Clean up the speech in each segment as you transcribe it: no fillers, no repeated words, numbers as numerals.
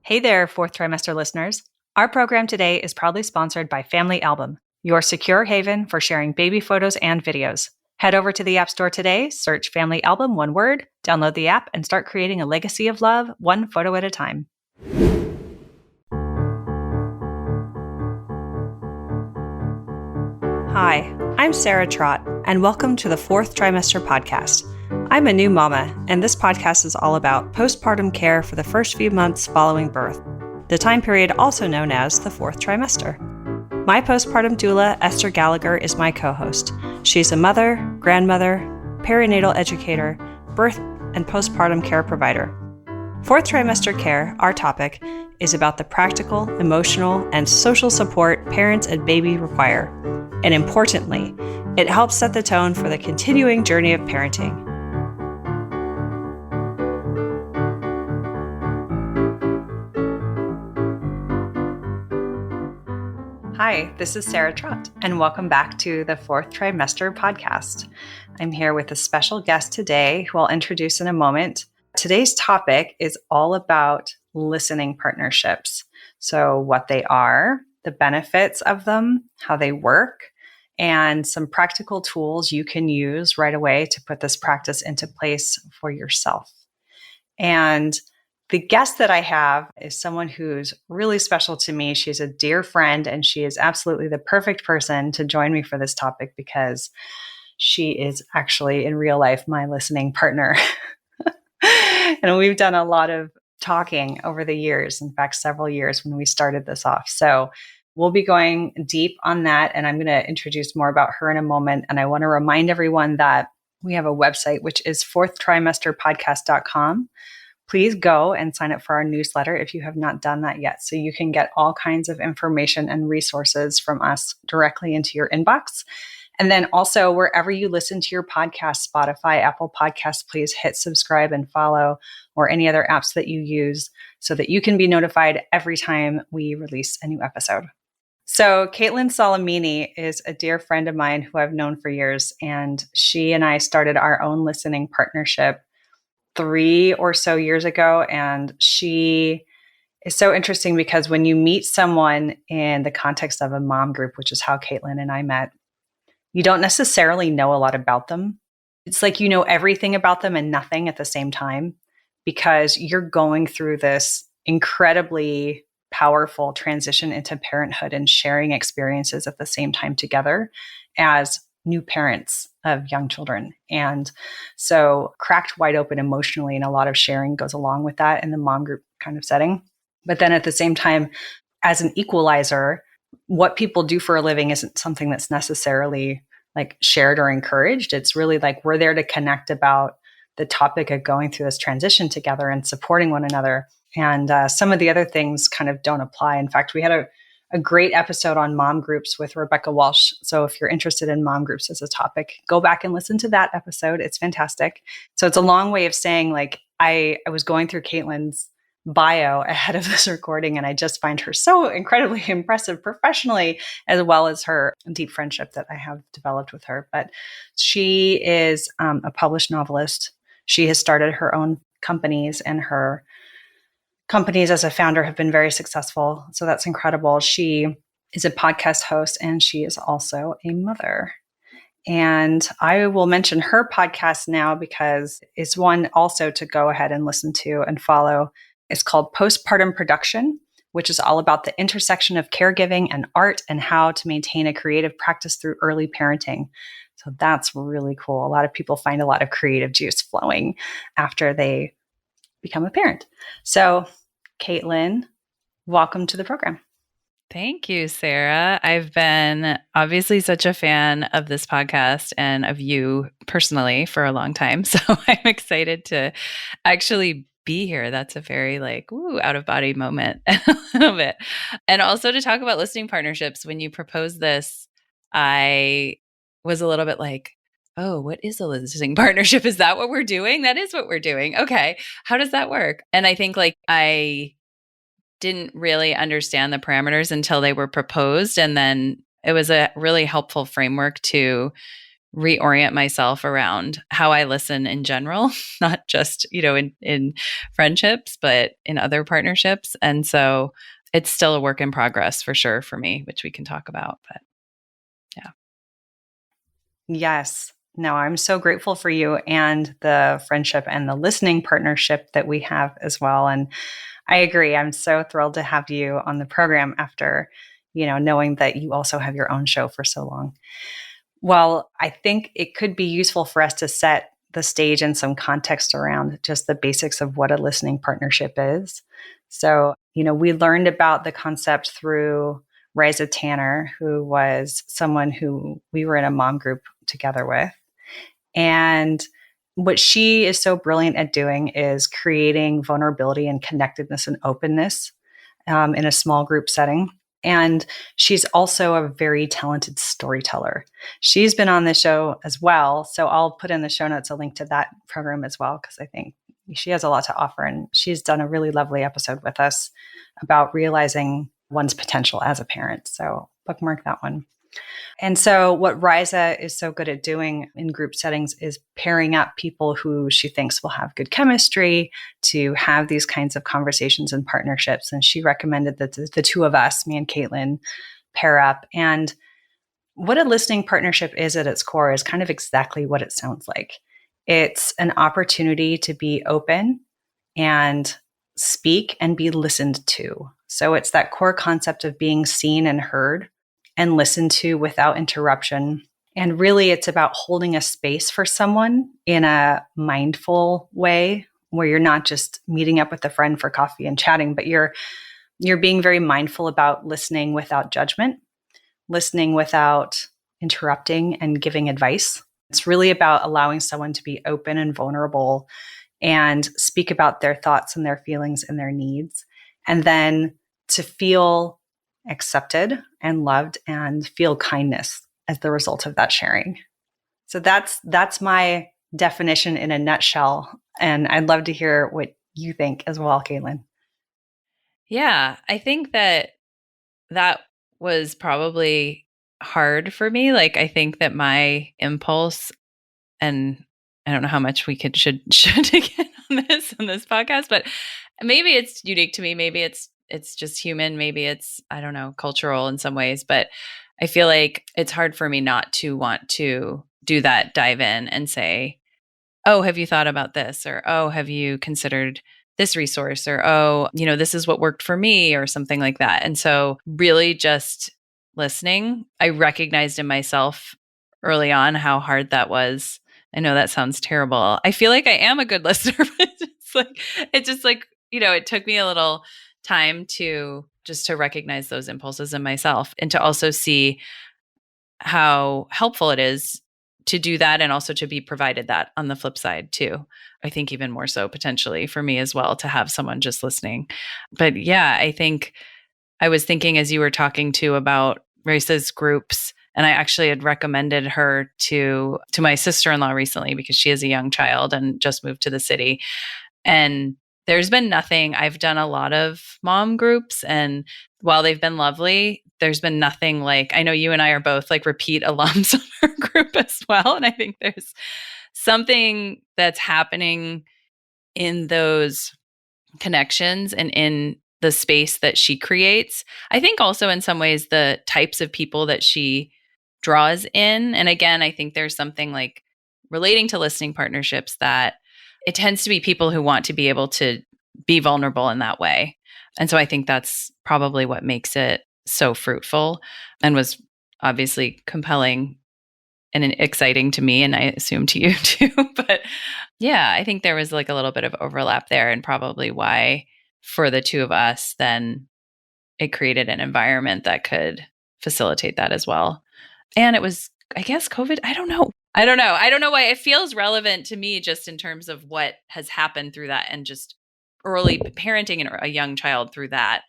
Hey there, fourth trimester listeners. Our program today is proudly sponsored by Family Album, your secure haven for sharing baby photos and videos. Head over to the App Store today, search Family Album, one word, download the app, and start creating a legacy of love, one photo at a time. Hi, I'm Sarah Trott, and welcome to the Fourth Trimester Podcast. I'm a new mama, and this podcast is all about postpartum care for the first few months following birth, the time period also known as the fourth trimester. My postpartum doula, Esther Gallagher, is my co-host. She's a mother, grandmother, perinatal educator, birth and postpartum care provider. Fourth trimester care, our topic, is about the practical, emotional, and social support parents and baby require. And importantly, it helps set the tone for the continuing journey of parenting. Hi, this is Sarah Trott, and welcome back to the Fourth Trimester Podcast. I'm here with a special guest today who I'll introduce in a moment. Today's topic is all about listening partnerships. So what they are, the benefits of them, how they work, and some practical tools you can use right away to put this practice into place for yourself. And the guest that I have is someone who's really special to me. She's a dear friend, and she is absolutely the perfect person to join me for this topic because she is actually in real life my listening partner. And we've done a lot of talking over the years, in fact, several years when we started this off. So we'll be going deep on that, and I'm going to introduce more about her in a moment. And I want to remind everyone that we have a website, which is fourthtrimesterpodcast.com. Please go and sign up for our newsletter if you have not done that yet, so you can get all kinds of information and resources from us directly into your inbox. And then also, wherever you listen to your podcast, Spotify, Apple Podcasts, please hit subscribe and follow, or any other apps that you use, so that you can be notified every time we release a new episode. So Kaitlin Solimine is a dear friend of mine who I've known for years, and she and I started our own listening partnership 3 or so years ago. And she is so interesting because when you meet someone in the context of a mom group, which is how Kaitlin and I met, you don't necessarily know a lot about them. It's like you know everything about them and nothing at the same time, because you're going through this incredibly powerful transition into parenthood and sharing experiences at the same time together as new parents of young children. And so cracked wide open emotionally, and a lot of sharing goes along with that in the mom group kind of setting. But then at the same time, as an equalizer, what people do for a living isn't something that's necessarily like shared or encouraged. It's really like we're there to connect about the topic of going through this transition together and supporting one another. And some of the other things kind of don't apply. In fact, we had a great episode on mom groups with Rebecca Walsh. So if you're interested in mom groups as a topic, go back and listen to that episode. It's fantastic. So it's a long way of saying, like, I was going through Kaitlin's bio ahead of this recording, and I just find her so incredibly impressive professionally, as well as her deep friendship that I have developed with her. But she is a published novelist. She has started her own companies, and her companies as a founder have been very successful. So that's incredible. She is a podcast host, and she is also a mother. And I will mention her podcast now because it's one also to go ahead and listen to and follow. It's called Postpartum Production, which is all about the intersection of caregiving and art and how to maintain a creative practice through early parenting. So that's really cool. A lot of people find a lot of creative juice flowing after they become a parent. So Kaitlin, welcome to the program. Thank you, Sarah. I've been obviously such a fan of this podcast and of you personally for a long time. So I'm excited to actually be here. That's a very out of body moment a little bit. And also to talk about listening partnerships. When you proposed this, I was a little bit like, oh, what is a listening partnership? Is that what we're doing? That is what we're doing. Okay. How does that work? And I think I didn't really understand the parameters until they were proposed. And then it was a really helpful framework to reorient myself around how I listen in general, not just, in friendships, but in other partnerships. And so it's still a work in progress for sure for me, which we can talk about. But yeah. Yes. No, I'm so grateful for you and the friendship and the listening partnership that we have as well. And I agree. I'm so thrilled to have you on the program after, knowing that you also have your own show for so long. Well, I think it could be useful for us to set the stage and some context around just the basics of what a listening partnership is. So, we learned about the concept through Riza Tanner, who was someone who we were in a mom group together with. And what she is so brilliant at doing is creating vulnerability and connectedness and openness in a small group setting. And she's also a very talented storyteller. She's been on the show as well. So I'll put in the show notes a link to that program as well, because I think she has a lot to offer. And she's done a really lovely episode with us about realizing one's potential as a parent. So bookmark that one. And so, what Riza is so good at doing in group settings is pairing up people who she thinks will have good chemistry to have these kinds of conversations and partnerships. And she recommended that the two of us, me and Kaitlin, pair up. And what a listening partnership is at its core is kind of exactly what it sounds like. It's an opportunity to be open and speak and be listened to. So, it's that core concept of being seen and heard and listened to without interruption. And really, it's about holding a space for someone in a mindful way where you're not just meeting up with a friend for coffee and chatting, but you're being very mindful about listening without judgment, listening without interrupting and giving advice. It's really about allowing someone to be open and vulnerable and speak about their thoughts and their feelings and their needs, and then to feel accepted and loved and feel kindness as the result of that sharing. So that's my definition in a nutshell. And I'd love to hear what you think as well, Kaitlin. Yeah, I think that was probably hard for me. Like, I think that my impulse, and I don't know how much we should again on this podcast, but maybe it's unique to me. Maybe it's just human. Maybe it's, I don't know, cultural in some ways, but I feel like it's hard for me not to want to do that dive in and say, oh, have you thought about this? Or, oh, have you considered this resource? Or, oh, this is what worked for me, or something like that. And so, really just listening, I recognized in myself early on how hard that was. I know that sounds terrible. I feel like I am a good listener, but it's just like, it took me a little time to recognize those impulses in myself, and to also see how helpful it is to do that, and also to be provided that on the flip side too. I think even more so potentially for me as well, to have someone just listening. But yeah, I think I was thinking as you were talking too about Race's groups, and I actually had recommended her to my sister-in-law recently, because she has a young child and just moved to the city. And there's been nothing. I've done a lot of mom groups, and while they've been lovely, there's been nothing like, I know you and I are both like repeat alums of our group as well. And I think there's something that's happening in those connections and in the space that she creates. I think also in some ways the types of people that she draws in. And again, I think there's something like relating to listening partnerships, that it tends to be people who want to be able to be vulnerable in that way. And so I think that's probably what makes it so fruitful, and was obviously compelling and exciting to me, and I assume to you too. But yeah, I think there was like a little bit of overlap there, and probably why for the two of us, then it created an environment that could facilitate that as well. And it was, I guess, COVID. I don't know. I don't know why it feels relevant to me, just in terms of what has happened through that, and just early parenting a young child through that,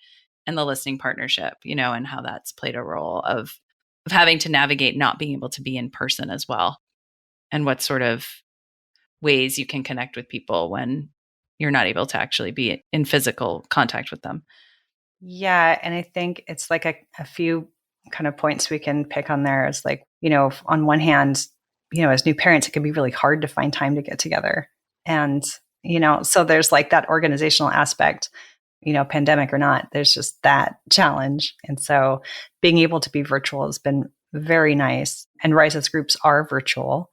and the listening partnership, and how that's played a role of having to navigate not being able to be in person as well, and what sort of ways you can connect with people when you're not able to actually be in physical contact with them. Yeah. And I think it's like a few kind of points we can pick on there is like, on one hand, as new parents, it can be really hard to find time to get together. And, so there's like that organizational aspect, pandemic or not, there's just that challenge. And so being able to be virtual has been very nice. And Rise's groups are virtual,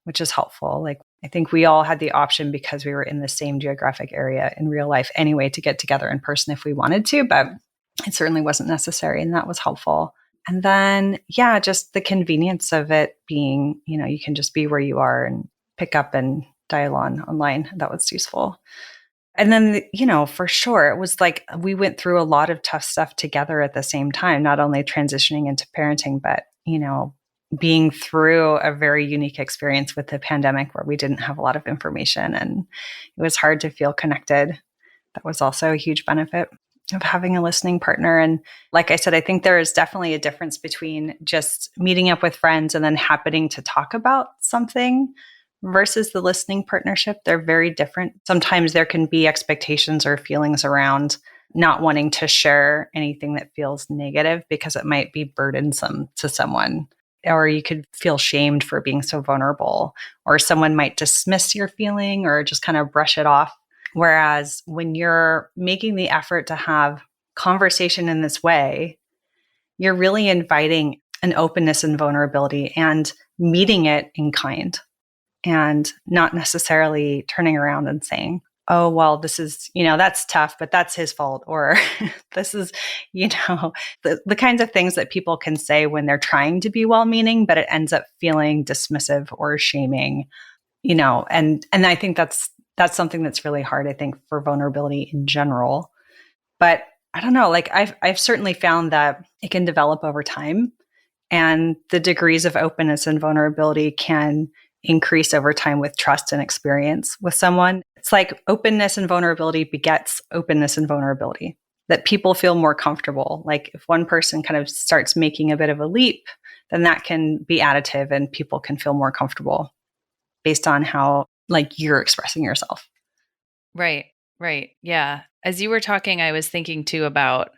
which is helpful. Like, I think we all had the option because we were in the same geographic area in real life anyway to get together in person if we wanted to, but it certainly wasn't necessary. And that was helpful. And then, yeah, just the convenience of it being, you can just be where you are and pick up and dial on online. That was useful. And then, for sure, it was like we went through a lot of tough stuff together at the same time, not only transitioning into parenting, but, being through a very unique experience with the pandemic where we didn't have a lot of information and it was hard to feel connected. That was also a huge benefit of having a listening partner. And like I said, I think there is definitely a difference between just meeting up with friends and then happening to talk about something versus the listening partnership. They're very different. Sometimes there can be expectations or feelings around not wanting to share anything that feels negative because it might be burdensome to someone, or you could feel shamed for being so vulnerable, or someone might dismiss your feeling or just kind of brush it off. Whereas when you're making the effort to have conversation in this way, you're really inviting an openness and vulnerability and meeting it in kind and not necessarily turning around and saying, oh, well, this is, that's tough, but that's his fault. Or this is, the kinds of things that people can say when they're trying to be well-meaning, but it ends up feeling dismissive or shaming, and I think that's something that's really hard, I think, for vulnerability in general. But I don't know, like I've certainly found that it can develop over time, and the degrees of openness and vulnerability can increase over time with trust and experience with someone. It's like openness and vulnerability begets openness and vulnerability, that people feel more comfortable. Like if one person kind of starts making a bit of a leap, then that can be additive and people can feel more comfortable based on how like you're expressing yourself. Right. Yeah. As you were talking, I was thinking too about,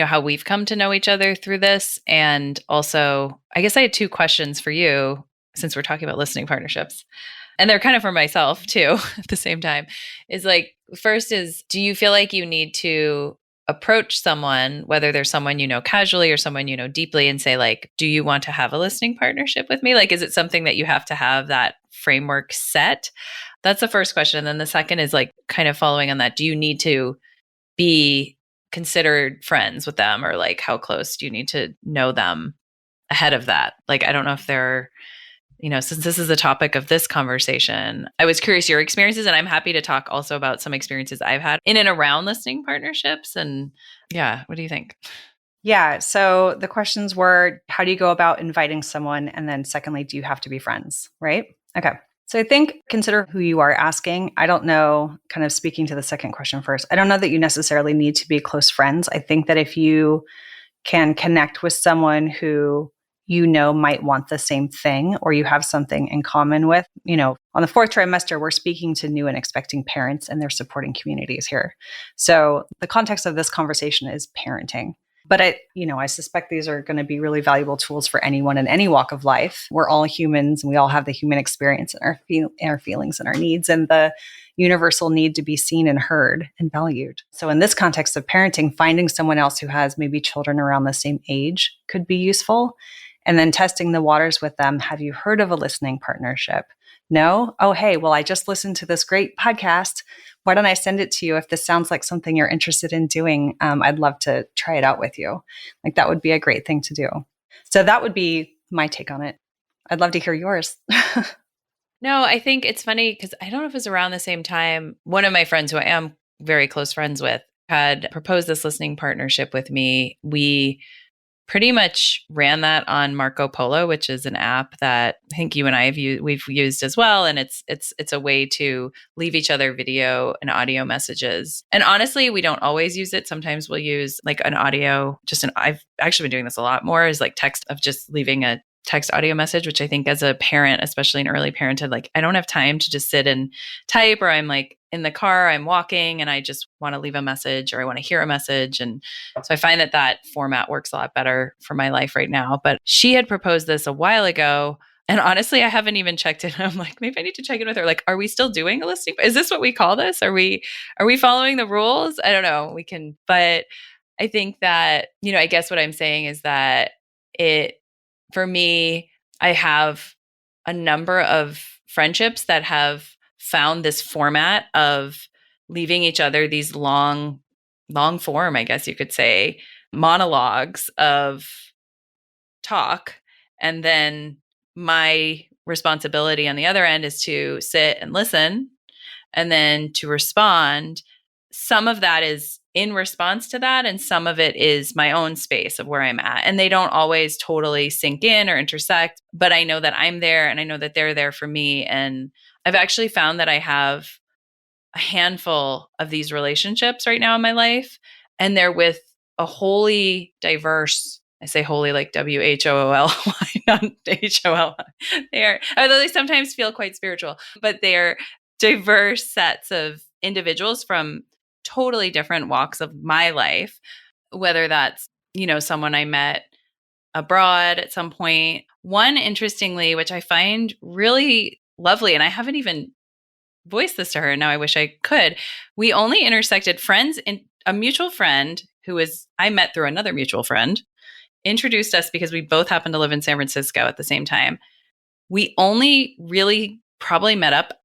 how we've come to know each other through this. And also, I guess I had two questions for you since we're talking about listening partnerships. And they're kind of for myself too at the same time. Is like, first is, do you feel like you need to approach someone, whether there's someone you know casually or someone you know deeply, and say like, do you want to have a listening partnership with me? Like, is it something that you have to have that framework set? That's the first question. And then the second is like kind of following on that. Do you need to be considered friends with them, or like how close do you need to know them ahead of that? Like, I don't know if they're, since this is the topic of this conversation, I was curious your experiences, and I'm happy to talk also about some experiences I've had in and around listening partnerships. And yeah, what do you think? Yeah. So the questions were, how do you go about inviting someone? And then secondly, do you have to be friends? Right? Okay. So I think consider who you are asking. I don't know, kind of speaking to the second question first, I don't know that you necessarily need to be close friends. I think that if you can connect with someone who might want the same thing, or you have something in common with, on the fourth trimester, we're speaking to new and expecting parents and their supporting communities here. So the context of this conversation is parenting. But I suspect these are going to be really valuable tools for anyone in any walk of life. We're all humans and we all have the human experience and our feelings and our needs and the universal need to be seen and heard and valued. So in this context of parenting, finding someone else who has maybe children around the same age could be useful. And then testing the waters with them. Have you heard of a listening partnership? No? Oh, hey, well, I just listened to this great podcast. Why don't I send it to you? If this sounds like something you're interested in doing, I'd love to try it out with you. Like that would be a great thing to do. So that would be my take on it. I'd love to hear yours. No, I think it's funny because I don't know if it was around the same time. One of my friends who I am very close friends with had proposed this listening partnership with me. We pretty much ran that on Marco Polo, which is an app that I think you and I we've used as well. And it's a way to leave each other video and audio messages. And honestly, we don't always use it. Sometimes we'll use like an audio, I've actually been doing this a lot more, is like text of just leaving a text audio message, which I think as a parent, especially in early parenthood, like I don't have time to just sit and type, or I'm like in the car, I'm walking and I just want to leave a message or I want to hear a message. And so I find that format works a lot better for my life right now. But she had proposed this a while ago. And honestly, I haven't even checked in. I'm like, maybe I need to check in with her. Like, are we still doing a listing? Is this what we call this? Are we following the rules? I don't know. We can, but I think that, I guess what I'm saying is that it, for me, I have a number of friendships that have found this format of leaving each other these long form, I guess you could say, monologues of talk. And then my responsibility on the other end is to sit and listen and then to respond. Some of that is in response to that, and some of it is my own space of where I'm at. And they don't always totally sink in or intersect, but I know that I'm there and I know that they're there for me. And I've actually found that I have a handful of these relationships right now in my life, and they're with a wholly diverse, I say wholly like WHOOLY, not HOL. They are, although they sometimes feel quite spiritual, but they're diverse sets of individuals from totally different walks of my life, whether that's, someone I met abroad at some point. One, interestingly, which I find really lovely, and I haven't even voiced this to her. Now I wish I could. We only intersected friends, in a mutual friend I met through another mutual friend, introduced us because we both happened to live in San Francisco at the same time. We only really probably met up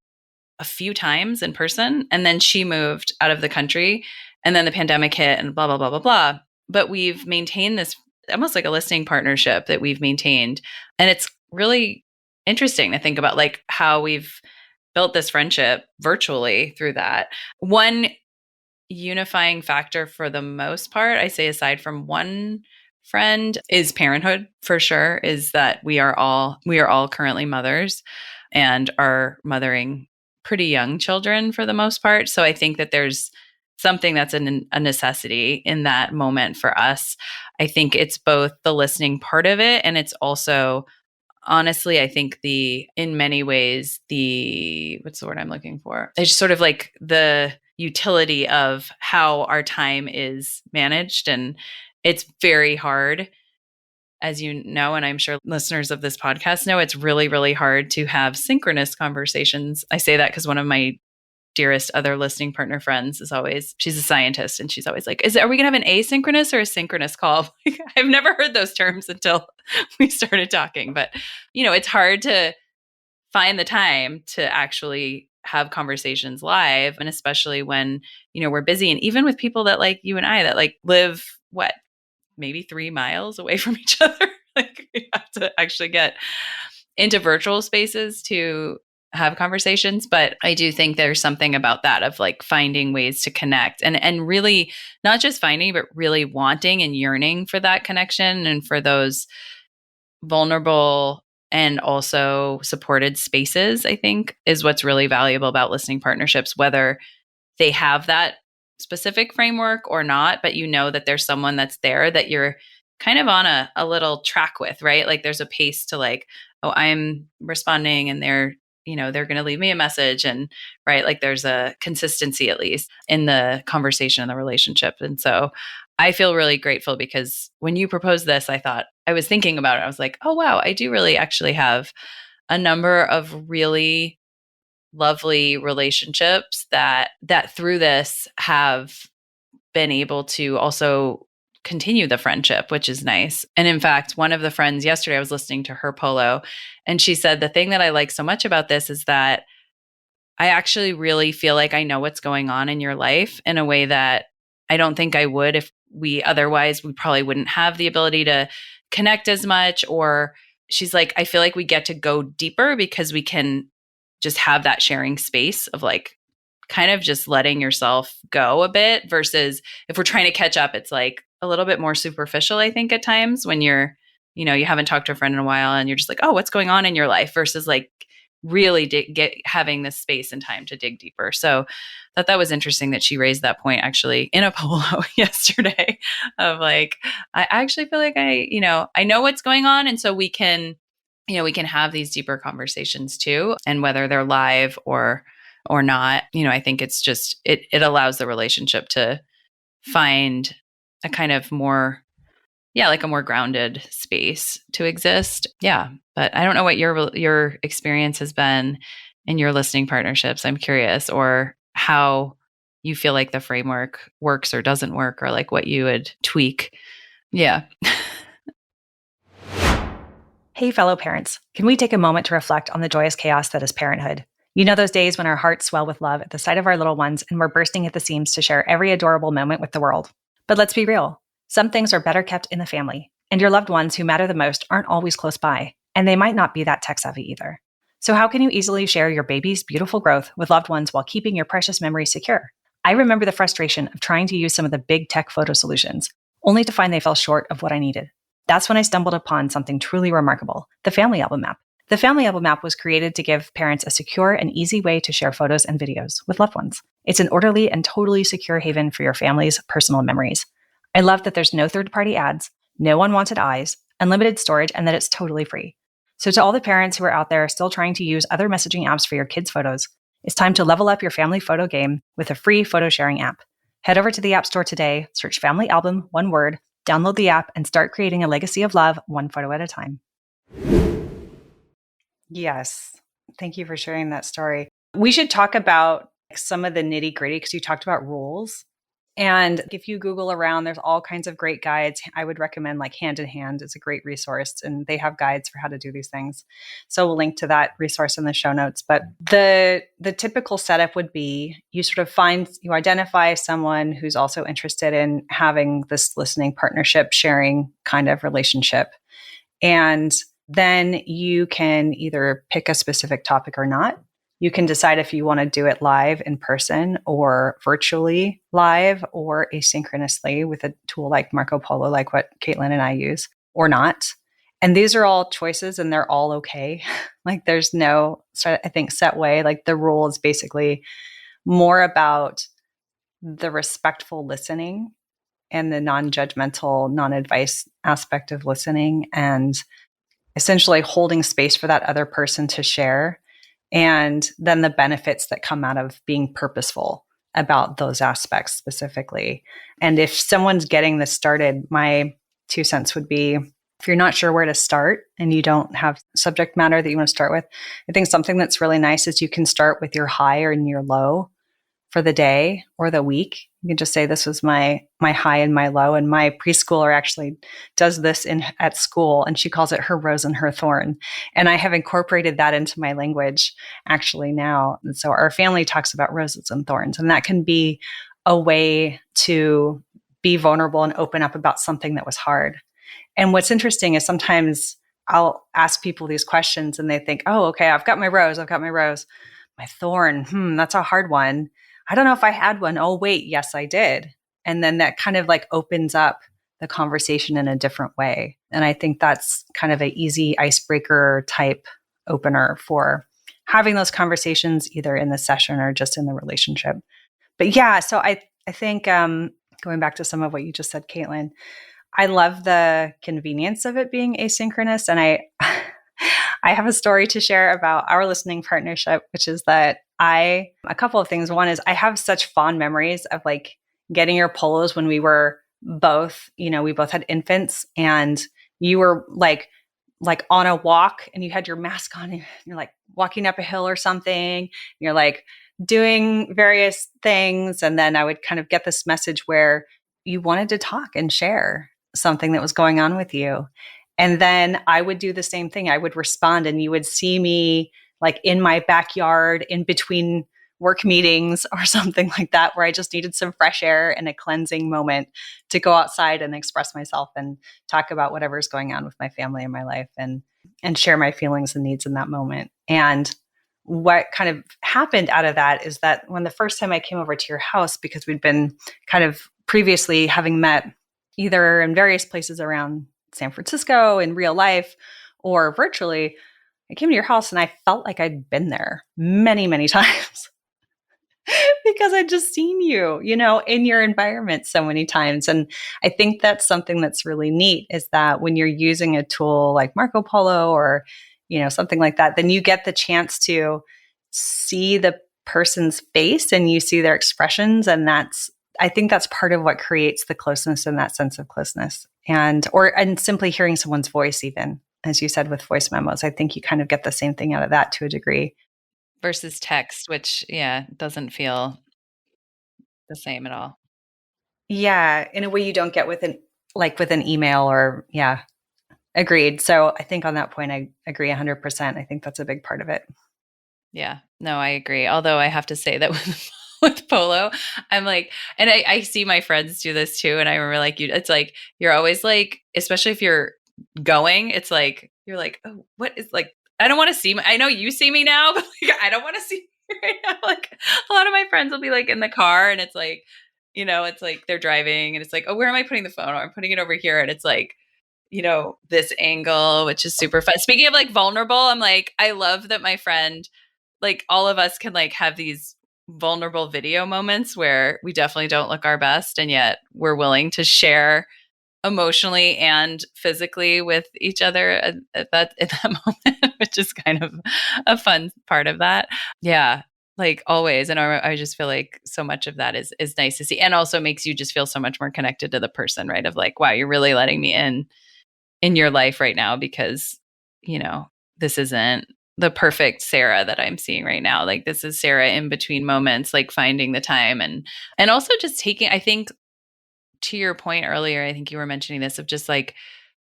a few times in person. And then she moved out of the country. And then the pandemic hit and blah, blah, blah, blah, blah. But we've maintained this almost like a listing partnership that we've maintained. And it's really interesting to think about like how we've built this friendship virtually through that. One unifying factor for the most part, I say aside from one friend, is parenthood for sure, is that we are all currently mothers and are mothering pretty young children for the most part. So I think that there's something that's a necessity in that moment for us. I think it's both the listening part of it, and it's also, honestly, I think in many ways, what's the word I'm looking for? It's sort of like the utility of how our time is managed. And it's very hard, as you know, and I'm sure listeners of this podcast know, it's really, really hard to have synchronous conversations. I say that because one of my dearest other listening partner friends she's a scientist, and she's always like, are we going to have an asynchronous or a synchronous call? I've never heard those terms until we started talking, but it's hard to find the time to actually have conversations live. And especially when, we're busy, and even with people that like you and I that like live maybe 3 miles away from each other, like we have to actually get into virtual spaces to have conversations. But I do think there's something about that of like finding ways to connect and really not just finding, but really wanting and yearning for that connection and for those vulnerable and also supported spaces, I think is what's really valuable about listening partnerships, whether they have that specific framework or not, but that there's someone that's there that you're kind of on a little track with, right? Like there's a pace to like, oh, I'm responding and they're going to leave me a message, and right, like there's a consistency at least in the conversation and the relationship. And so I feel really grateful because when you proposed this, I was thinking about it. I was like, oh wow, I do really actually have a number of really lovely relationships that through this have been able to also continue the friendship, which is nice. And in fact, one of the friends yesterday, I was listening to her polo, and she said, the thing that I like so much about this is that I actually really feel like I know what's going on in your life in a way that I don't think I would if we probably wouldn't have the ability to connect as much. Or she's like, I feel like we get to go deeper because we can just have that sharing space of like kind of just letting yourself go a bit, versus if we're trying to catch up, it's like a little bit more superficial, I think, at times when you haven't talked to a friend in a while and you're just like, oh, what's going on in your life, versus like really having this space and time to dig deeper. So I thought that was interesting that she raised that point actually in a polo yesterday of like, I actually feel like I know what's going on. And so we can have these deeper conversations too. And whether they're live or not, I think it's just, it allows the relationship to find a kind of more, like a more grounded space to exist. Yeah. But I don't know what your experience has been in your listening partnerships. I'm curious, or how you feel like the framework works or doesn't work, or like what you would tweak. Yeah. Hey, fellow parents, can we take a moment to reflect on the joyous chaos that is parenthood? You know those days when our hearts swell with love at the sight of our little ones and we're bursting at the seams to share every adorable moment with the world. But let's be real. Some things are better kept in the family, and your loved ones who matter the most aren't always close by, and they might not be that tech savvy either. So how can you easily share your baby's beautiful growth with loved ones while keeping your precious memories secure? I remember the frustration of trying to use some of the big tech photo solutions, only to find they fell short of what I needed. That's when I stumbled upon something truly remarkable, the Family Album app. The Family Album app was created to give parents a secure and easy way to share photos and videos with loved ones. It's an orderly and totally secure haven for your family's personal memories. I love that there's no third-party ads, no unwanted eyes, unlimited storage, and that it's totally free. So to all the parents who are out there still trying to use other messaging apps for your kids' photos, it's time to level up your family photo game with a free photo sharing app. Head over to the App Store today, search Family Album, one word, download the app, and start creating a legacy of love one photo at a time. Yes. Thank you for sharing that story. We should talk about some of the nitty gritty because you talked about rules. And if you Google around, there's all kinds of great guides. I would recommend like Hand in Hand is a great resource, and they have guides for how to do these things. So we'll link to that resource in the show notes. But the typical setup would be you identify someone who's also interested in having this listening partnership, sharing kind of relationship. And then you can either pick a specific topic or not. You can decide if you want to do it live in person or virtually live or asynchronously with a tool like Marco Polo, like what Kaitlin and I use, or not. And these are all choices and they're all okay. Like there's no, I think, set way. Like the rule is basically more about the respectful listening and the non-judgmental, non-advice aspect of listening, and essentially holding space for that other person to share. And then the benefits that come out of being purposeful about those aspects specifically. And if someone's getting this started, my 2 cents would be, if you're not sure where to start and you don't have subject matter that you want to start with, I think something that's really nice is you can start with your high or your low for the day or the week. You can just say, this was my high and my low. And my preschooler actually does this at school, and she calls it her rose and her thorn. And I have incorporated that into my language actually now. And so our family talks about roses and thorns, and that can be a way to be vulnerable and open up about something that was hard. And what's interesting is sometimes I'll ask people these questions and they think, oh, okay, I've got my rose. My thorn, that's a hard one. I don't know if I had one. Oh, wait, yes, I did. And then that kind of like opens up the conversation in a different way. And I think that's kind of an easy icebreaker type opener for having those conversations either in the session or just in the relationship. But yeah, so I think going back to some of what you just said, Kaitlin, I love the convenience of it being asynchronous. And I have a story to share about our listening partnership, which is that a couple of things. One is I have such fond memories of like getting your polos when we were both, we both had infants, and you were like on a walk and you had your mask on and you're like walking up a hill or something. And you're like doing various things. And then I would kind of get this message where you wanted to talk and share something that was going on with you. And then I would do the same thing. I would respond and you would see me like in my backyard in between work meetings or something like that, where I just needed some fresh air and a cleansing moment to go outside and express myself and talk about whatever's going on with my family and my life and share my feelings and needs in that moment. And what kind of happened out of that is that when the first time I came over to your house, because we'd been kind of previously having met either in various places around San Francisco in real life or virtually, I came to your house and I felt like I'd been there many, many times because I'd just seen you, in your environment so many times. And I think that's something that's really neat, is that when you're using a tool like Marco Polo or, something like that, then you get the chance to see the person's face and you see their expressions. And I think that's part of what creates the closeness and that sense of closeness. and simply hearing someone's voice, even as you said with voice memos. I think you kind of get the same thing out of that to a degree. Versus text, which, doesn't feel the same at all. Yeah, in a way you don't get with an email or yeah, agreed. So I think on that point, I agree 100%. I think that's a big part of it. Yeah, no, I agree. Although I have to say that with polo, I'm like, and I see my friends do this too. And I remember like it's like, you're always like, especially if you're going, it's like, you're like, oh, what is like, I don't want to see I know you see me now, but like, I don't want to see you right now. Like a lot of my friends will be like in the car and it's like, it's like they're driving and it's like, oh, where am I putting the phone? Oh, I'm putting it over here. And it's like, this angle, which is super fun. Speaking of like vulnerable, I'm like, I love that my friend, like all of us can like have these vulnerable video moments where we definitely don't look our best and yet we're willing to share emotionally and physically with each other at that moment, which is kind of a fun part of that. Yeah, like always. And I just feel like so much of that is nice to see, and also makes you just feel so much more connected to the person, right? Of like, wow, you're really letting me in your life right now, because this isn't the perfect Sarah that I'm seeing right now. Like this is Sarah in between moments, like finding the time and also just taking, I think, to your point earlier, I think you were mentioning this of just like,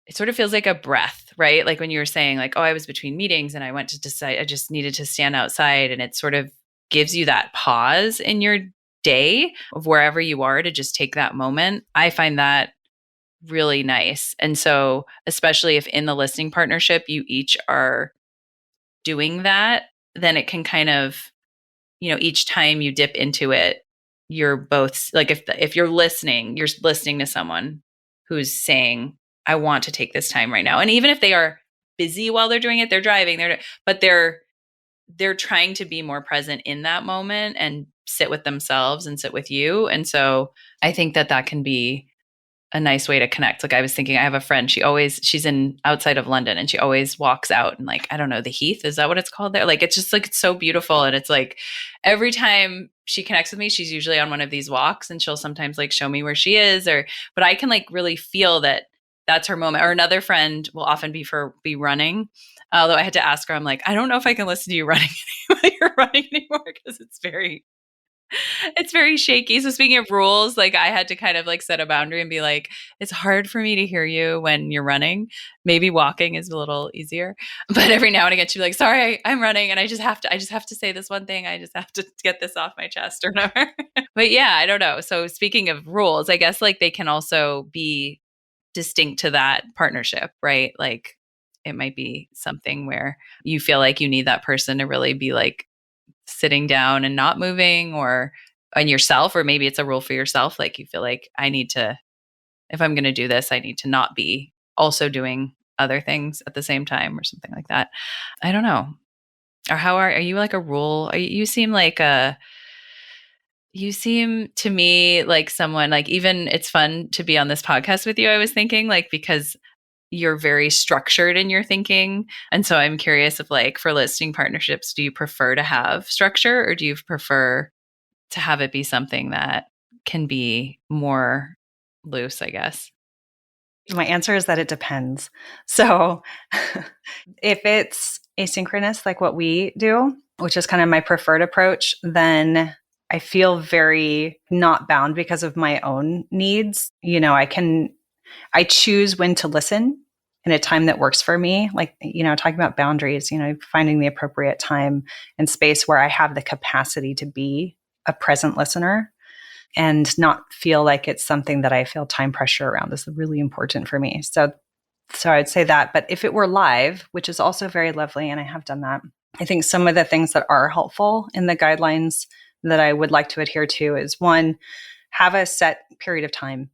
it sort of feels like a breath, right? Like when you were saying like, oh, I was between meetings and I went to decide, I just needed to stand outside, and it sort of gives you that pause in your day of wherever you are to just take that moment. I find that really nice. And so, especially if in the listening partnership, you each are doing that, then it can kind of, each time you dip into it, you're both like, if you're listening to someone who's saying, I want to take this time right now. And even if they are busy while they're doing it, they're driving, but they're trying to be more present in that moment and sit with themselves and sit with you. And so I think that can be a nice way to connect. Like I was thinking, I have a friend, she's in outside of London, and she always walks out and like, I don't know, the Heath, is that what it's called there? Like, it's just like, it's so beautiful. And it's like, every time she connects with me, she's usually on one of these walks, and she'll sometimes like show me where she is, but I can like really feel that that's her moment. Or another friend will often be running. Although I had to ask her, I'm like, I don't know if I can listen to you running while you're running anymore, because it's very shaky. So speaking of rules, like I had to kind of like set a boundary and be like, it's hard for me to hear you when you're running. Maybe walking is a little easier, but every now and again she'd be like, sorry, I'm running and I just have to say this one thing. I just have to get this off my chest or whatever. But yeah, I don't know. So speaking of rules, I guess like they can also be distinct to that partnership, right? Like it might be something where you feel like you need that person to really be like sitting down and not moving, or on yourself, or maybe it's a rule for yourself. Like you feel like if I'm going to do this, I need to not be also doing other things at the same time or something like that. I don't know. Or how are you like a rule? You seem to me like someone, like, even it's fun to be on this podcast with you. I was thinking like, because you're very structured in your thinking. And so I'm curious if like for listening partnerships, do you prefer to have structure, or do you prefer to have it be something that can be more loose, I guess? My answer is that it depends. So if it's asynchronous, like what we do, which is kind of my preferred approach, then I feel very not bound because of my own needs. I choose when to listen in a time that works for me. Like, talking about boundaries, finding the appropriate time and space where I have the capacity to be a present listener and not feel like it's something that I feel time pressure around is really important for me. So I'd say that. But if it were live, which is also very lovely, and I have done that, I think some of the things that are helpful in the guidelines that I would like to adhere to is, one, have a set period of time.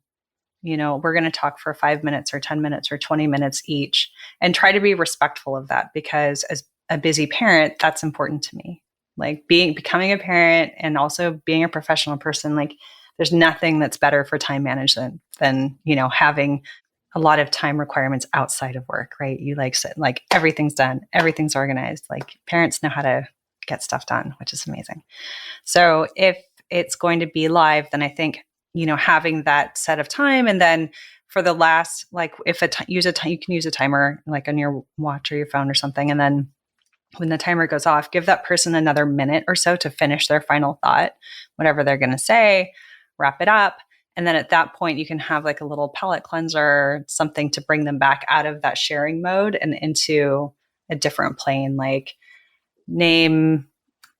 We're going to talk for 5 minutes or 10 minutes or 20 minutes each, and try to be respectful of that, because as a busy parent, that's important to me. Like becoming a parent and also being a professional person, like there's nothing that's better for time management than, having a lot of time requirements outside of work, right? You like everything's done, everything's organized. Like parents know how to get stuff done, which is amazing. So if it's going to be live, then I think, having that set of time, and then for the last, like if you can use a timer like on your watch or your phone or something. And then when the timer goes off, give that person another minute or so to finish their final thought, whatever they're going to say, wrap it up. And then at that point, you can have like a little palate cleanser, something to bring them back out of that sharing mode and into a different plane, like name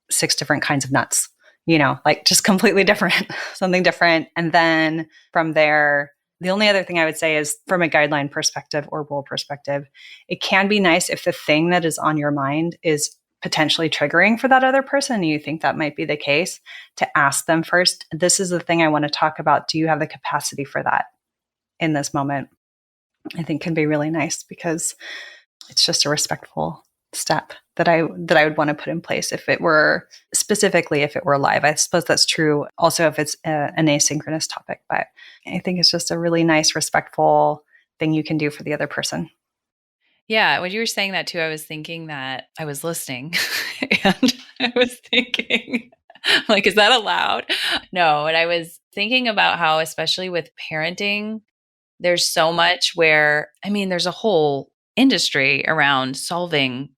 6 different kinds of nuts, like just completely different, something different. And then from there, the only other thing I would say is from a guideline perspective or rule perspective, it can be nice if the thing that is on your mind is potentially triggering for that other person and you think that might be the case, to ask them first, this is the thing I want to talk about. Do you have the capacity for that in this moment? I think can be really nice because it's just a respectful step that I would want to put in place if it were live. I suppose that's true also if it's an asynchronous topic, but I think it's just a really nice, respectful thing you can do for the other person. Yeah, when you were saying that too, I was thinking that I was listening and I was thinking, like, is that allowed? No, and I was thinking about how, especially with parenting, there's so much where, there's a whole industry around solving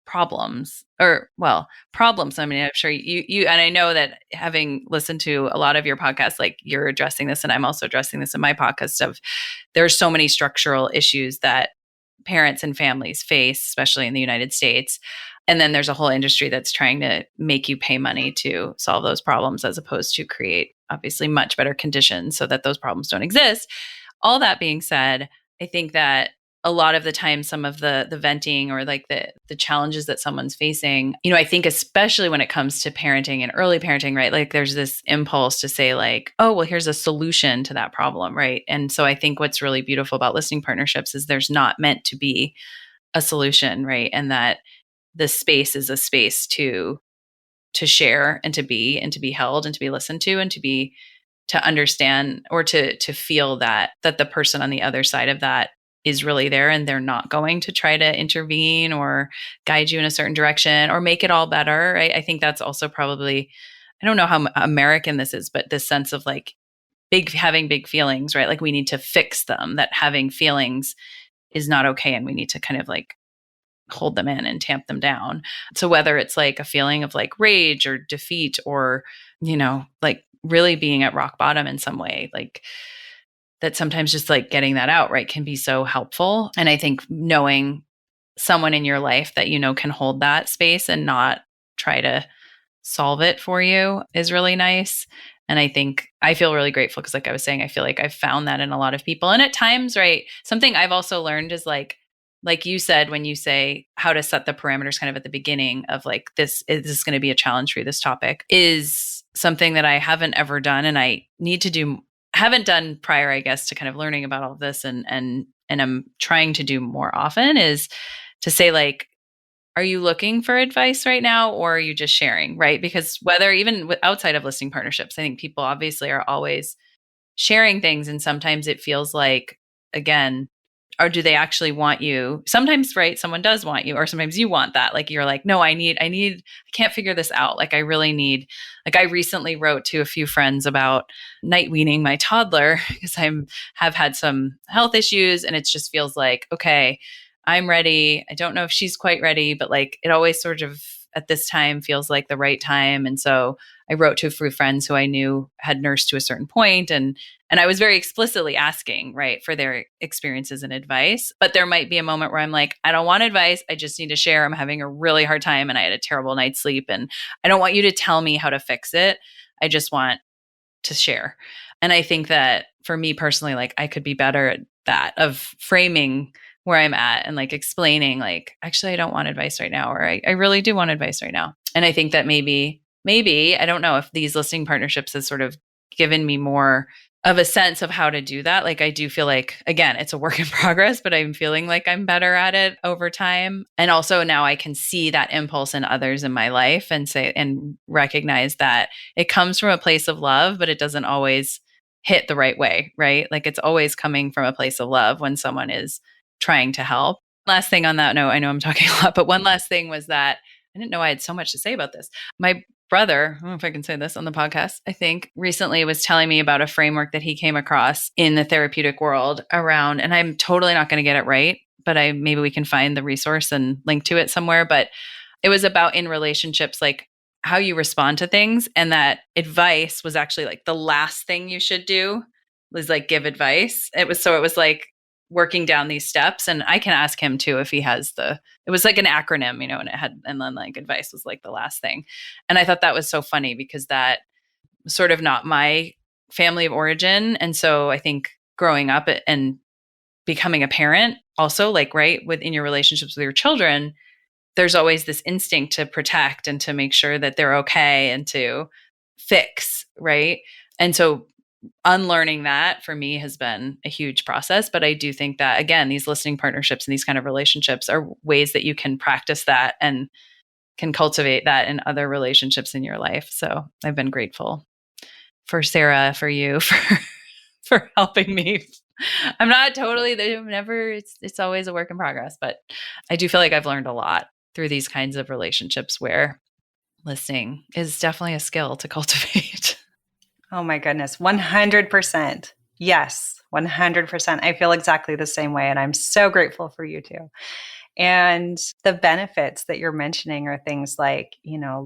problems problems. I'm sure you, and I know that having listened to a lot of your podcasts, like you're addressing this and I'm also addressing this in my podcast of there's so many structural issues that parents and families face, especially in the United States. And then there's a whole industry that's trying to make you pay money to solve those problems as opposed to create obviously much better conditions so that those problems don't exist. All that being said, I think that a lot of the time, some of the venting or like the challenges that someone's facing, I think especially when it comes to parenting and early parenting, right? Like there's this impulse to say like, oh, well, here's a solution to that problem, right? And so I think what's really beautiful about listening partnerships is there's not meant to be a solution, right? And that the space is a space to share and to be held and to be listened to and to understand or to feel that the person on the other side of that is really there and they're not going to try to intervene or guide you in a certain direction or make it all better. Right? I think that's also probably, I don't know how American this is, but this sense of like having big feelings, right? Like we need to fix them, that having feelings is not okay. And we need to kind of like hold them in and tamp them down. So whether it's like a feeling of like rage or defeat or, like really being at rock bottom in some way, like that sometimes just like getting that out, right, can be so helpful. And I think knowing someone in your life that can hold that space and not try to solve it for you is really nice. And I think I feel really grateful because like I was saying, I feel like I've found that in a lot of people. And at times, right, something I've also learned is like you said, when you say how to set the parameters kind of at the beginning of like, this is going to be a challenge for you, this topic is something that I haven't ever done. And I need to do, haven't done prior, I guess, to kind of learning about all of this and I'm trying to do more often is to say like, are you looking for advice right now or are you just sharing, right? Because whether even outside of listening partnerships, I think people obviously are always sharing things. And sometimes it feels like, again, or do they actually want you? Sometimes, right, someone does want you, or sometimes you want that. Like you're like, no, I can't figure this out. Like I really need, like I recently wrote to a few friends about night weaning my toddler because have had some health issues and it just feels like, okay, I'm ready. I don't know if she's quite ready, but like it always sort of at this time feels like the right time. And so I wrote to a few friends who I knew had nursed to a certain point and I was very explicitly asking, right, for their experiences and advice. But there might be a moment where I'm like, I don't want advice. I just need to share. I'm having a really hard time and I had a terrible night's sleep. And I don't want you to tell me how to fix it. I just want to share. And I think that for me personally, like I could be better at that, of framing where I'm at and like explaining like, actually, I don't want advice right now, or I really do want advice right now. And I think that maybe, I don't know if these listening partnerships has sort of given me more of a sense of how to do that. Like I do feel like, again, it's a work in progress, but I'm feeling like I'm better at it over time. And also now I can see that impulse in others in my life and say, and recognize that it comes from a place of love, but it doesn't always hit the right way, right? Like it's always coming from a place of love when someone is trying to help. Last thing on that note, I know I'm talking a lot, but one last thing was that I didn't know I had so much to say about this. My brother, I don't know if I can say this on the podcast, I think recently was telling me about a framework that he came across in the therapeutic world around, and I'm totally not going to get it right, but maybe we can find the resource and link to it somewhere. But it was about in relationships, like how you respond to things. And that advice was actually like the last thing you should do was like give advice. It was like working down these steps. And I can ask him too if he has it was like an acronym, and then like advice was like the last thing. And I thought that was so funny because that was sort of not my family of origin. And so I think growing up and becoming a parent also, like, right, within your relationships with your children, there's always this instinct to protect and to make sure that they're okay and to fix, right? And so unlearning that for me has been a huge process. But I do think that, again, these listening partnerships and these kind of relationships are ways that you can practice that and can cultivate that in other relationships in your life. So I've been grateful for Sarah, for you, for helping me. I'm not totally, it's always a work in progress, but I do feel like I've learned a lot through these kinds of relationships where listening is definitely a skill to cultivate. Oh my goodness, 100%. Yes, 100%. I feel exactly the same way. And I'm so grateful for you too. And the benefits that you're mentioning are things like,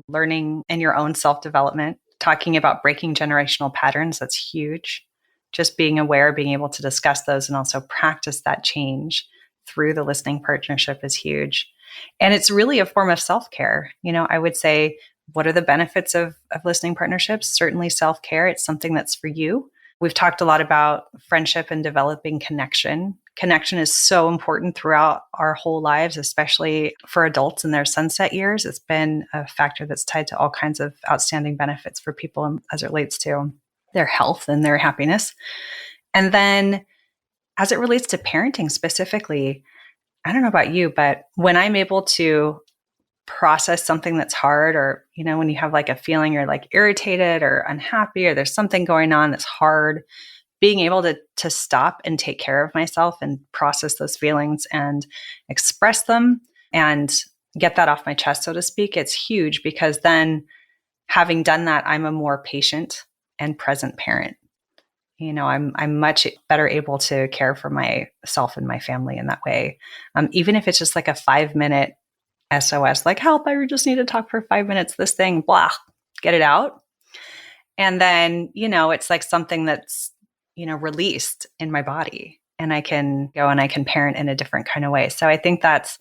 learning in your own self-development, talking about breaking generational patterns. That's huge. Just being aware, being able to discuss those and also practice that change through the listening partnership is huge. And it's really a form of self-care. I would say, what are the benefits of listening partnerships? Certainly self-care. It's something that's for you. We've talked a lot about friendship and developing connection. Connection is so important throughout our whole lives, especially for adults in their sunset years. It's been a factor that's tied to all kinds of outstanding benefits for people as it relates to their health and their happiness. And then as it relates to parenting specifically, I don't know about you, but when I'm able to process something that's hard, or, when you have like a feeling you're like irritated or unhappy, or there's something going on that's hard, being able to stop and take care of myself and process those feelings and express them and get that off my chest, so to speak, it's huge, because then having done that, I'm a more patient and present parent. I'm much better able to care for myself and my family in that way. Even if it's just like a 5-minute SOS, like, help, I just need to talk for 5 minutes, this thing, blah, get it out. And then, it's like something that's, released in my body, and I can go and I can parent in a different kind of way. So I think that's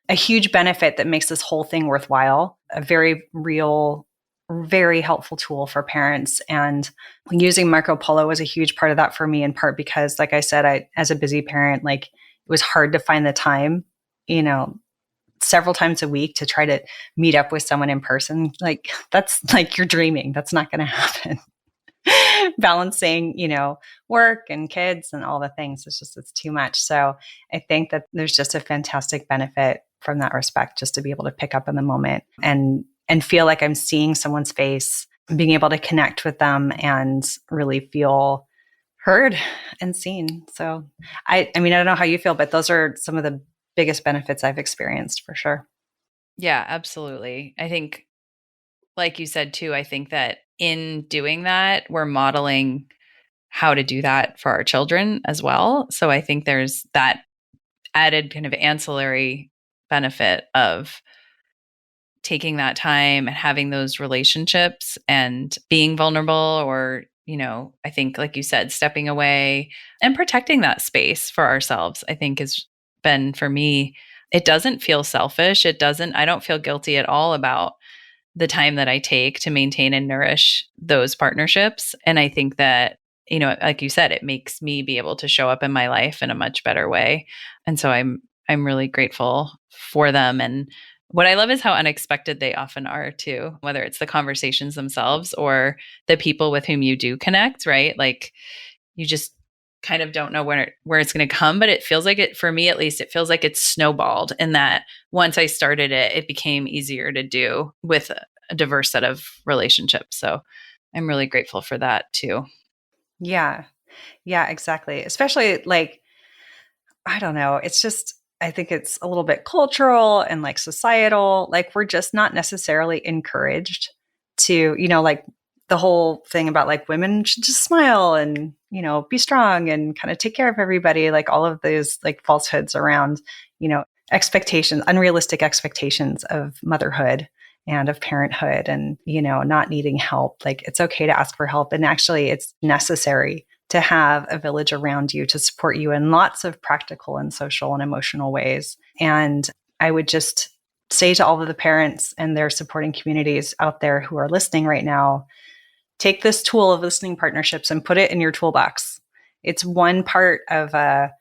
a huge benefit that makes this whole thing worthwhile, a very real, very helpful tool for parents. And using Marco Polo was a huge part of that for me, in part because, like I said, as a busy parent, like, it was hard to find the time, several times a week to try to meet up with someone in person. Like, that's like, you're dreaming. That's not going to happen. Balancing, work and kids and all the things. It's too much. So I think that there's just a fantastic benefit from that respect, just to be able to pick up in the moment and feel like I'm seeing someone's face, being able to connect with them and really feel heard and seen. So I mean, I don't know how you feel, but those are some of the biggest benefits I've experienced for sure. Yeah, absolutely. I think, like you said too, I think that in doing that, we're modeling how to do that for our children as well. So I think there's that added kind of ancillary benefit of taking that time and having those relationships and being vulnerable, or, I think, like you said, stepping away and protecting that space for ourselves, I think has been, for me, it doesn't feel selfish. I don't feel guilty at all about the time that I take to maintain and nourish those partnerships. And I think that, like you said, it makes me be able to show up in my life in a much better way. And so I'm really grateful for them. And what I love is how unexpected they often are too, whether it's the conversations themselves or the people with whom you do connect, right? Like, you just kind of don't know where it's going to come, but it feels like for me at least, it feels like it's snowballed, in that once I started it, it became easier to do with a diverse set of relationships. So I'm really grateful for that too. Yeah. Yeah, exactly. Especially like, I don't know. It's just, I think it's a little bit cultural and like societal. Like, we're just not necessarily encouraged to, like the whole thing about like women should just smile and, be strong and kind of take care of everybody, like all of those like falsehoods around, expectations, unrealistic expectations of motherhood and of parenthood and, not needing help. Like it's okay to ask for help. And actually it's necessary to have a village around you to support you in lots of practical and social and emotional ways. And I would just say to all of the parents and their supporting communities out there who are listening right now, take this tool of listening partnerships and put it in your toolbox. It's one part of a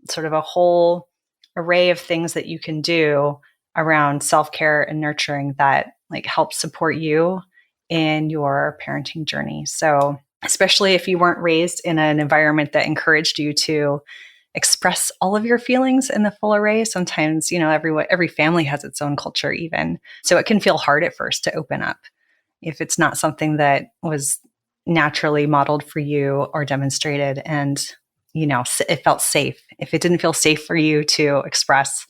sort of a whole array of things that you can do around self-care and nurturing that like help support you in your parenting journey. So especially if you weren't raised in an environment that encouraged you to express all of your feelings in the full array. Sometimes, every family has its own culture even. So it can feel hard at first to open up if it's not something that was naturally modeled for you or demonstrated and, it felt safe. If it didn't feel safe for you to express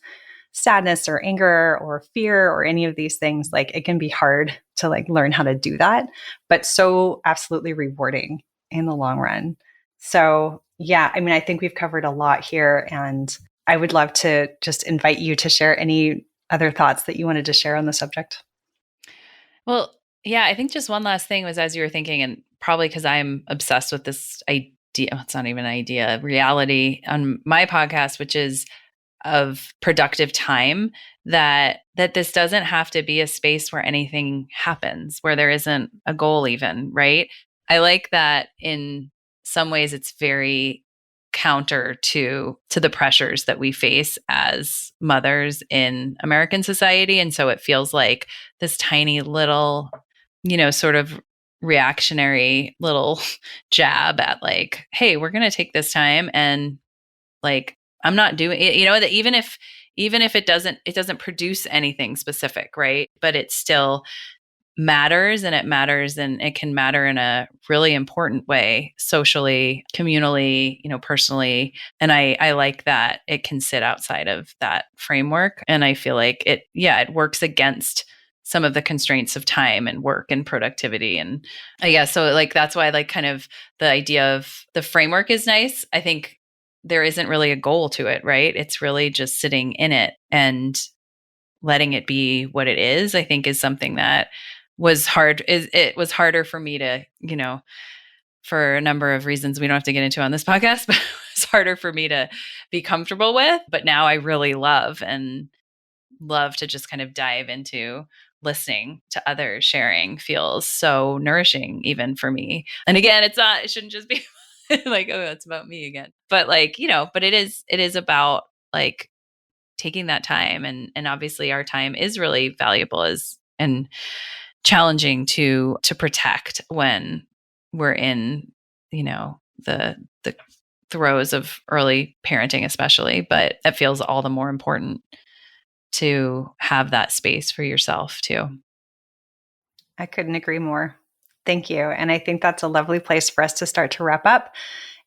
sadness or anger or fear or any of these things, like it can be hard to like learn how to do that, but so absolutely rewarding in the long run. So yeah, I think we've covered a lot here, and I would love to just invite you to share any other thoughts that you wanted to share on the subject. Well, yeah, I think just one last thing was as you were thinking, and probably because I'm obsessed with this idea, it's not even an idea, reality on my podcast, which is of productive time, that this doesn't have to be a space where anything happens, where there isn't a goal even, right? I like that in some ways it's very counter to the pressures that we face as mothers in American society. And so it feels like this tiny little, sort of reactionary little jab at like, hey, we're going to take this time and like, I'm not doing it, that even if it doesn't produce anything specific, right? But it still matters, and it can matter in a really important way, socially, communally, personally. And I like that it can sit outside of that framework. And I feel like it works against some of the constraints of time and work and productivity. And I guess, so like, that's why like kind of the idea of the framework is nice. I think there isn't really a goal to it, right? It's really just sitting in it and letting it be what it is, I think is something that was hard. It was harder for me to, for a number of reasons we don't have to get into on this podcast, but it's harder for me to be comfortable with. But now I really love to just kind of dive into listening to others. Sharing feels so nourishing even for me. And again, it shouldn't just be like, oh, it's about me again. But like, but it is about like taking that time, and obviously our time is really valuable and challenging to protect when we're in, the throes of early parenting especially, but it feels all the more important to have that space for yourself too. I couldn't agree more. Thank you. And I think that's a lovely place for us to start to wrap up.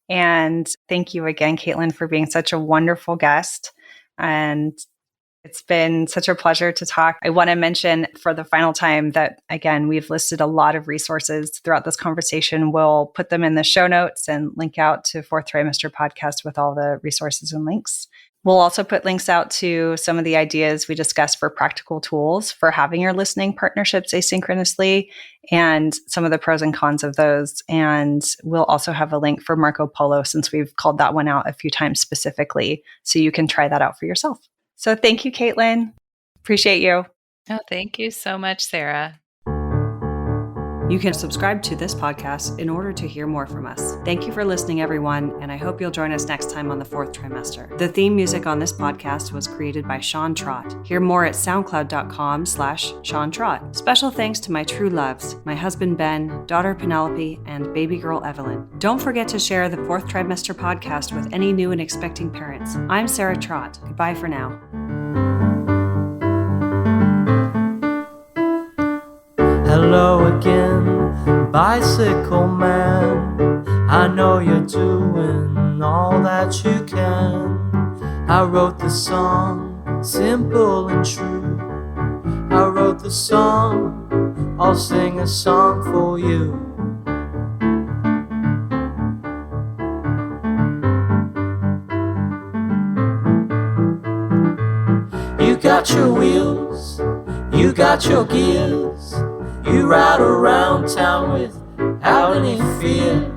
And thank you again, Kaitlin, for being such a wonderful guest. And it's been such a pleasure to talk. I want to mention for the final time that, again, we've listed a lot of resources throughout this conversation. We'll put them in the show notes and link out to Fourth Trimester Podcast with all the resources and links. We'll also put links out to some of the ideas we discussed for practical tools for having your listening partnerships asynchronously and some of the pros and cons of those. And we'll also have a link for Marco Polo, since we've called that one out a few times specifically, so you can try that out for yourself. So thank you, Kaitlin. Appreciate you. Oh, thank you so much, Sarah. You can subscribe to this podcast in order to hear more from us. Thank you for listening, everyone, and I hope you'll join us next time on the Fourth Trimester. The theme music on this podcast was created by Sean Trott. Hear more at soundcloud.com/Sean Trott. Special thanks to my true loves, my husband Ben, daughter Penelope, and baby girl Evelyn. Don't forget to share the Fourth Trimester podcast with any new and expecting parents. I'm Sarah Trott. Goodbye for now. Hello again, bicycle man. I know you're doing all that you can. I wrote the song, simple and true. I wrote the song I'll sing a song for you. You got your wheels, you got your gears. You ride around town without any fear.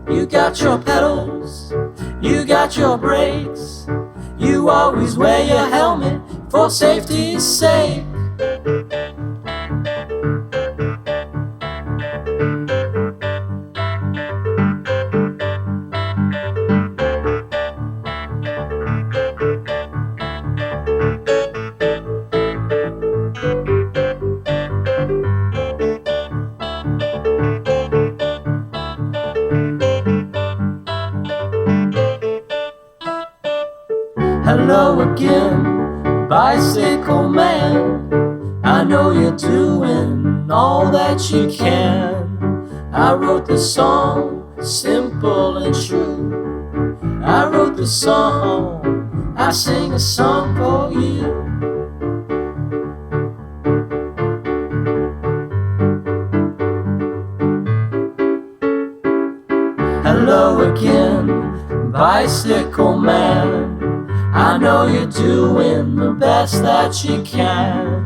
You got your pedals, you got your brakes. You always wear your helmet for safety's sake. Hello again, bicycle man. I know you're doing all that you can. I wrote the song, simple and true. I wrote the song, I sing a song for you. Hello again, bicycle man. I know you're doing the best that you can.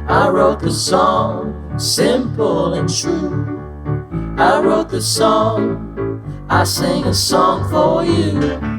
I wrote the song, simple and true. I wrote the song, I sing a song for you.